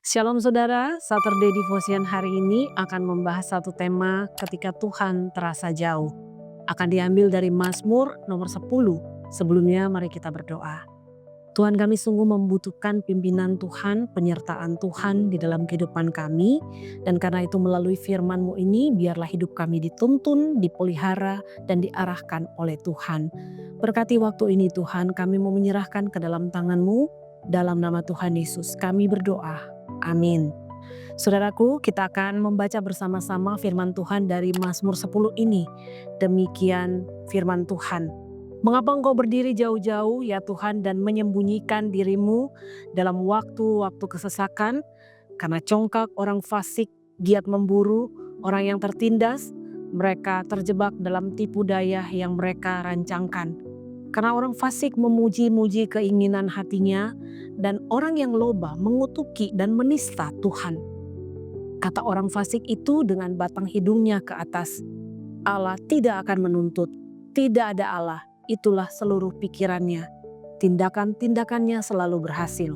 Shalom saudara, Saturday Devotion hari ini akan membahas satu tema ketika Tuhan terasa jauh. Akan diambil dari Mazmur nomor 10. Sebelumnya mari kita berdoa. Tuhan, kami sungguh membutuhkan pimpinan Tuhan, penyertaan Tuhan di dalam kehidupan kami. Dan karena itu melalui firman-Mu ini biarlah hidup kami dituntun, dipelihara, dan diarahkan oleh Tuhan. Berkati waktu ini Tuhan, kami mau menyerahkan ke dalam tangan-Mu. Dalam nama Tuhan Yesus kami berdoa. Amin. Saudaraku, kita akan membaca bersama-sama firman Tuhan dari Mazmur 10 ini. Demikian firman Tuhan. Mengapa engkau berdiri jauh-jauh ya Tuhan dan menyembunyikan dirimu dalam waktu-waktu kesesakan? Karena congkak orang fasik giat memburu orang yang tertindas, mereka terjebak dalam tipu daya yang mereka rancangkan. Karena orang fasik memuji-muji keinginan hatinya dan orang yang loba mengutuki dan menista Tuhan. Kata orang fasik itu dengan batang hidungnya ke atas, Allah tidak akan menuntut, tidak ada Allah, itulah seluruh pikirannya. Tindakan-tindakannya selalu berhasil.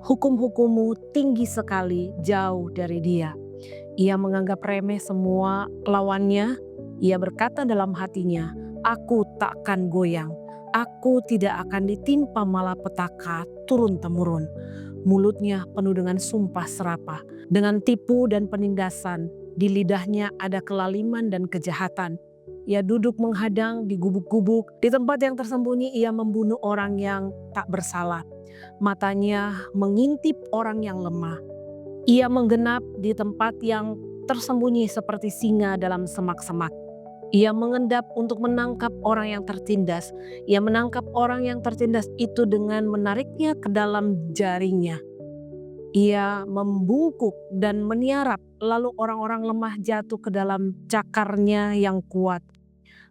Hukum-hukummu tinggi sekali jauh dari dia. Ia menganggap remeh semua lawannya, ia berkata dalam hatinya, aku takkan goyang. Aku tidak akan ditimpa malapetaka turun-temurun. Mulutnya penuh dengan sumpah serapah, dengan tipu dan penindasan. Di lidahnya ada kelaliman dan kejahatan. Ia duduk menghadang di gubuk-gubuk. Di tempat yang tersembunyi ia membunuh orang yang tak bersalah. Matanya mengintip orang yang lemah. Ia menggenap di tempat yang tersembunyi seperti singa dalam semak-semak. Ia mengendap untuk menangkap orang yang tertindas. Ia menangkap orang yang tertindas itu dengan menariknya ke dalam jaringnya. Ia membungkuk dan meniarap, lalu orang-orang lemah jatuh ke dalam cakarnya yang kuat.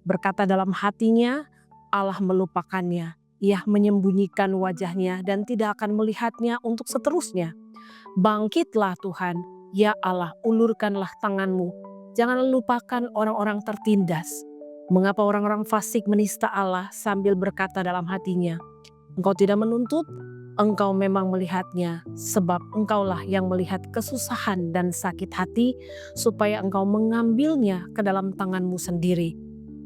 Berkata dalam hatinya, Allah melupakannya. Ia menyembunyikan wajahnya dan tidak akan melihatnya untuk seterusnya. Bangkitlah Tuhan, ya Allah, ulurkanlah tangan-Mu. Jangan lupakan orang-orang tertindas. Mengapa orang-orang fasik menista Allah sambil berkata dalam hatinya, Engkau tidak menuntut, Engkau memang melihatnya, sebab Engkaulah yang melihat kesusahan dan sakit hati, supaya Engkau mengambilnya ke dalam tangan-Mu sendiri.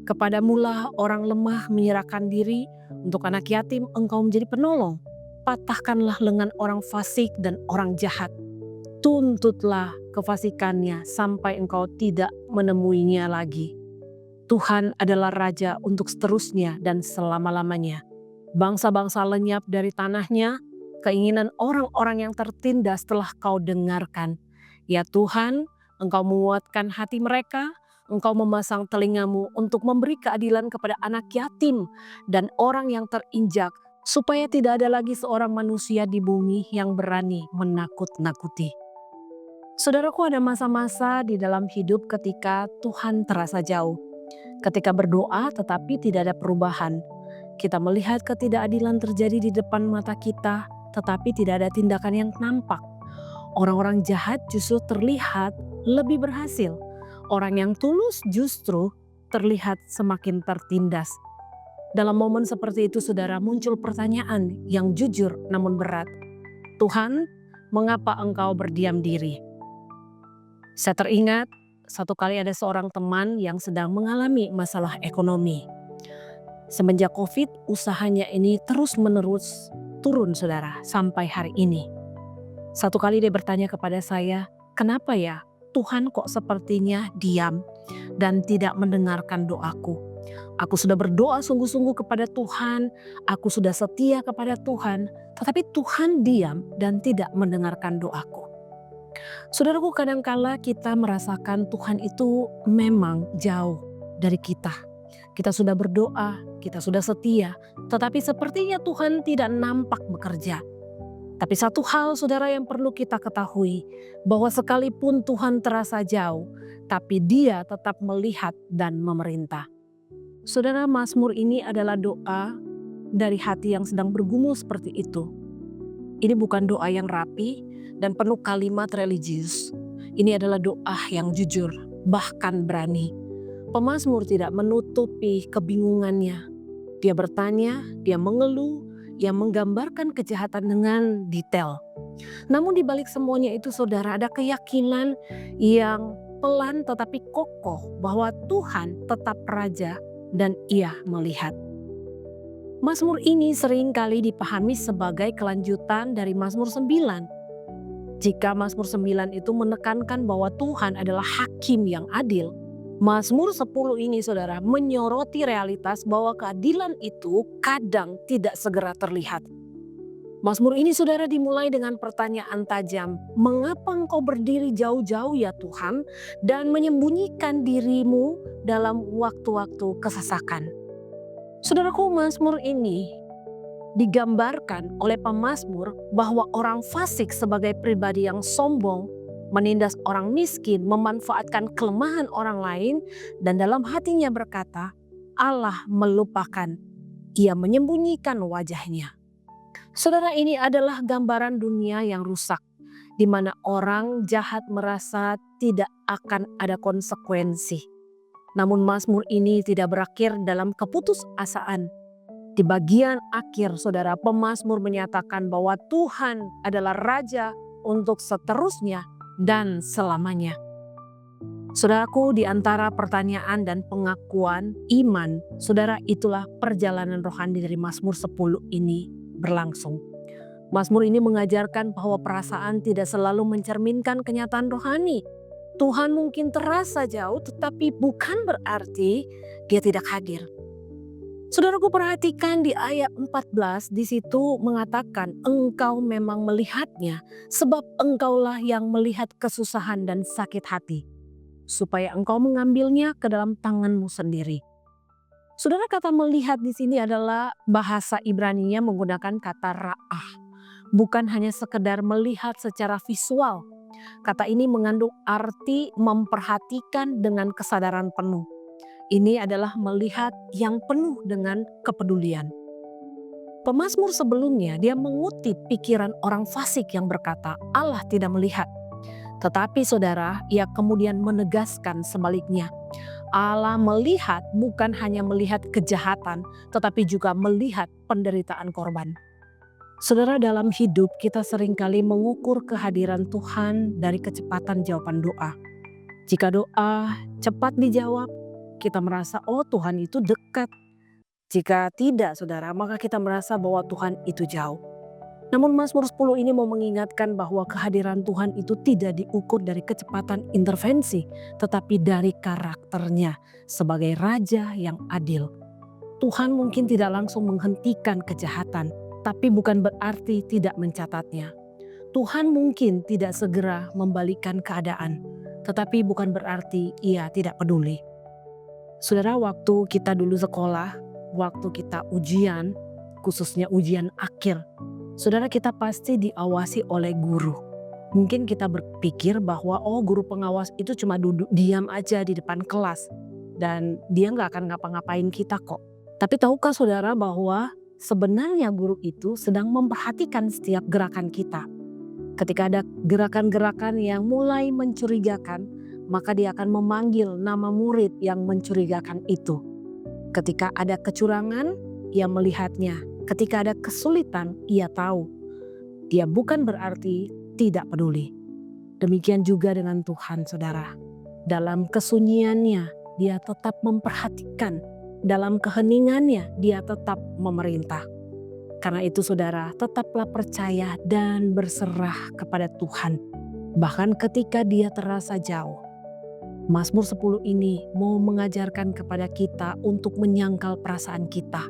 Kepadamulah orang lemah menyerahkan diri, untuk anak yatim Engkau menjadi penolong. Patahkanlah lengan orang fasik dan orang jahat. Tuntutlah kefasikannya sampai engkau tidak menemuinya lagi. Tuhan adalah Raja untuk seterusnya dan selama-lamanya. Bangsa-bangsa lenyap dari tanahnya, keinginan orang-orang yang tertindas telah kau dengarkan. Ya Tuhan, engkau menguatkan hati mereka, engkau memasang telingamu untuk memberi keadilan kepada anak yatim dan orang yang terinjak, supaya tidak ada lagi seorang manusia di bumi yang berani menakut-nakuti. Saudaraku, ada masa-masa di dalam hidup ketika Tuhan terasa jauh. Ketika berdoa tetapi tidak ada perubahan. Kita melihat ketidakadilan terjadi di depan mata kita tetapi tidak ada tindakan yang nampak. Orang-orang jahat justru terlihat lebih berhasil. Orang yang tulus justru terlihat semakin tertindas. Dalam momen seperti itu saudara, muncul pertanyaan yang jujur namun berat. Tuhan, mengapa engkau berdiam diri? Saya teringat satu kali ada seorang teman yang sedang mengalami masalah ekonomi. Semenjak COVID, usahanya ini terus-menerus turun saudara sampai hari ini. Satu kali dia bertanya kepada saya, kenapa ya Tuhan kok sepertinya diam dan tidak mendengarkan doaku? Aku sudah berdoa sungguh-sungguh kepada Tuhan, aku sudah setia kepada Tuhan, tetapi Tuhan diam dan tidak mendengarkan doaku. Saudaraku, kadangkala kita merasakan Tuhan itu memang jauh dari kita. Kita sudah berdoa, kita sudah setia, tetapi sepertinya Tuhan tidak nampak bekerja. Tapi satu hal saudara yang perlu kita ketahui, bahwa sekalipun Tuhan terasa jauh, tapi Dia tetap melihat dan memerintah. Saudara, Mazmur ini adalah doa dari hati yang sedang bergumul seperti itu. Ini bukan doa yang rapi dan penuh kalimat religius. Ini adalah doa yang jujur, bahkan berani. Pemazmur tidak menutupi kebingungannya. Dia bertanya, dia mengeluh, dia menggambarkan kejahatan dengan detail. Namun di balik semuanya itu saudara, ada keyakinan yang pelan tetapi kokoh bahwa Tuhan tetap raja dan Ia melihat. Mazmur ini sering kali dipahami sebagai kelanjutan dari Mazmur 9. Jika Mazmur 9 itu menekankan bahwa Tuhan adalah hakim yang adil, Mazmur 10 ini saudara menyoroti realitas bahwa keadilan itu kadang tidak segera terlihat. Mazmur ini saudara dimulai dengan pertanyaan tajam, mengapa engkau berdiri jauh-jauh ya Tuhan dan menyembunyikan dirimu dalam waktu-waktu kesesakan. Saudaraku, Mazmur ini digambarkan oleh pemazmur bahwa orang fasik sebagai pribadi yang sombong, menindas orang miskin, memanfaatkan kelemahan orang lain, dan dalam hatinya berkata, Allah melupakan, Ia menyembunyikan wajahnya. Saudara, ini adalah gambaran dunia yang rusak, di mana orang jahat merasa tidak akan ada konsekuensi. Namun Mazmur ini tidak berakhir dalam keputusasaan. Di bagian akhir saudara, pemazmur menyatakan bahwa Tuhan adalah Raja untuk seterusnya dan selamanya. Saudaraku, di antara pertanyaan dan pengakuan iman, saudara, itulah perjalanan rohani dari Mazmur 10 ini berlangsung. Mazmur ini mengajarkan bahwa perasaan tidak selalu mencerminkan kenyataan rohani. Tuhan mungkin terasa jauh, tetapi bukan berarti Dia tidak hadir. Saudaraku, perhatikan di ayat 14, di situ mengatakan engkau memang melihatnya sebab engkaulah yang melihat kesusahan dan sakit hati, supaya engkau mengambilnya ke dalam tanganmu sendiri. Saudara, kata melihat di sini adalah bahasa Ibrani-nya menggunakan kata ra'ah. Bukan hanya sekedar melihat secara visual. Kata ini mengandung arti memperhatikan dengan kesadaran penuh. Ini adalah melihat yang penuh dengan kepedulian. Pemazmur sebelumnya dia mengutip pikiran orang fasik yang berkata Allah tidak melihat. Tetapi saudara, ia kemudian menegaskan sebaliknya. Allah melihat bukan hanya melihat kejahatan, tetapi juga melihat penderitaan korban. Saudara, dalam hidup kita seringkali mengukur kehadiran Tuhan dari kecepatan jawaban doa. Jika doa cepat dijawab, kita merasa oh Tuhan itu dekat. Jika tidak saudara, maka kita merasa bahwa Tuhan itu jauh. Namun Mazmur 10 ini mau mengingatkan bahwa kehadiran Tuhan itu tidak diukur dari kecepatan intervensi, tetapi dari karakternya sebagai Raja yang adil. Tuhan mungkin tidak langsung menghentikan kejahatan, tapi bukan berarti tidak mencatatnya. Tuhan mungkin tidak segera membalikkan keadaan, tetapi bukan berarti Ia tidak peduli. Saudara, waktu kita dulu sekolah, waktu kita ujian, khususnya ujian akhir, saudara, kita pasti diawasi oleh guru. Mungkin kita berpikir bahwa oh guru pengawas itu cuma duduk diam aja di depan kelas dan dia nggak akan ngapa-ngapain kita kok. Tapi tahukah saudara bahwa sebenarnya guru itu sedang memperhatikan setiap gerakan kita. Ketika ada gerakan-gerakan yang mulai mencurigakan, maka dia akan memanggil nama murid yang mencurigakan itu. Ketika ada kecurangan, ia melihatnya. Ketika ada kesulitan, ia tahu. Dia bukan berarti tidak peduli. Demikian juga dengan Tuhan, saudara. Dalam kesunyiannya, dia tetap memperhatikan. Dalam keheningannya, dia tetap memerintah. Karena itu saudara, tetaplah percaya dan berserah kepada Tuhan. Bahkan ketika dia terasa jauh. Mazmur 10 ini mau mengajarkan kepada kita untuk menyangkal perasaan kita.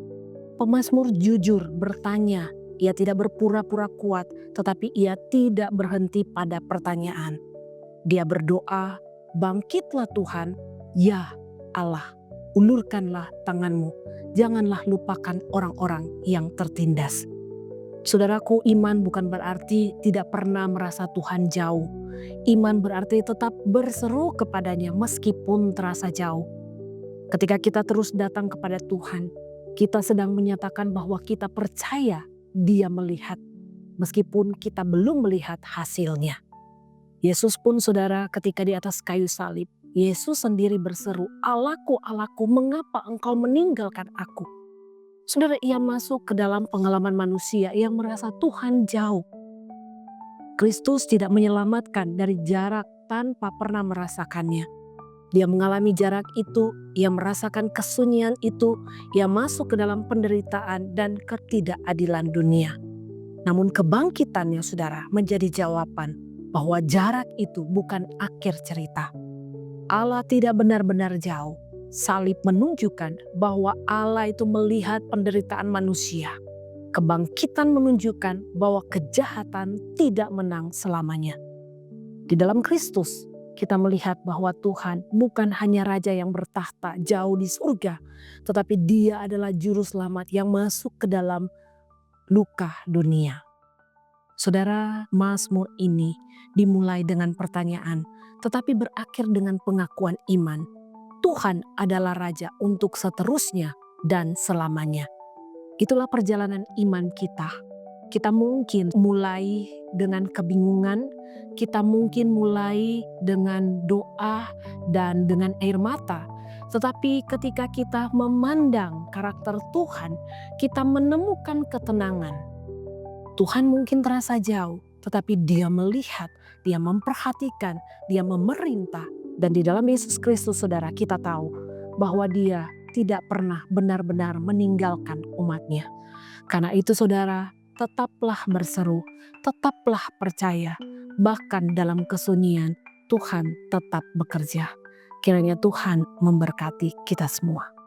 Pemazmur jujur bertanya, ia tidak berpura-pura kuat, tetapi ia tidak berhenti pada pertanyaan. Dia berdoa, bangkitlah Tuhan, ya Allah, ulurkanlah tanganmu, janganlah lupakan orang-orang yang tertindas. Saudaraku, iman bukan berarti tidak pernah merasa Tuhan jauh. Iman berarti tetap berseru kepadanya meskipun terasa jauh. Ketika kita terus datang kepada Tuhan, kita sedang menyatakan bahwa kita percaya Dia melihat, meskipun kita belum melihat hasilnya. Yesus pun saudara, ketika di atas kayu salib, Yesus sendiri berseru, Allahku, Allahku, mengapa engkau meninggalkan aku? Saudara, ia masuk ke dalam pengalaman manusia yang merasa Tuhan jauh. Kristus tidak menyelamatkan dari jarak tanpa pernah merasakannya. Dia mengalami jarak itu, ia merasakan kesunyian itu, ia masuk ke dalam penderitaan dan ketidakadilan dunia. Namun kebangkitannya saudara menjadi jawaban bahwa jarak itu bukan akhir cerita. Allah tidak benar-benar jauh. Salib menunjukkan bahwa Allah itu melihat penderitaan manusia. Kebangkitan menunjukkan bahwa kejahatan tidak menang selamanya. Di dalam Kristus, kita melihat bahwa Tuhan bukan hanya Raja yang bertahta jauh di surga, tetapi Dia adalah Juru Selamat yang masuk ke dalam luka dunia. Saudara, Mazmur ini dimulai dengan pertanyaan, tetapi berakhir dengan pengakuan iman. Tuhan adalah Raja untuk seterusnya dan selamanya. Itulah perjalanan iman kita. Kita mungkin mulai dengan kebingungan, kita mungkin mulai dengan doa dan dengan air mata. Tetapi ketika kita memandang karakter Tuhan, kita menemukan ketenangan. Tuhan mungkin terasa jauh, tetapi Dia melihat, Dia memperhatikan, Dia memerintah. Dan di dalam Yesus Kristus saudara, kita tahu bahwa Dia tidak pernah benar-benar meninggalkan umatnya. Karena itu saudara, tetaplah berseru, tetaplah percaya. Bahkan dalam kesunyian, Tuhan tetap bekerja. Kiranya Tuhan memberkati kita semua.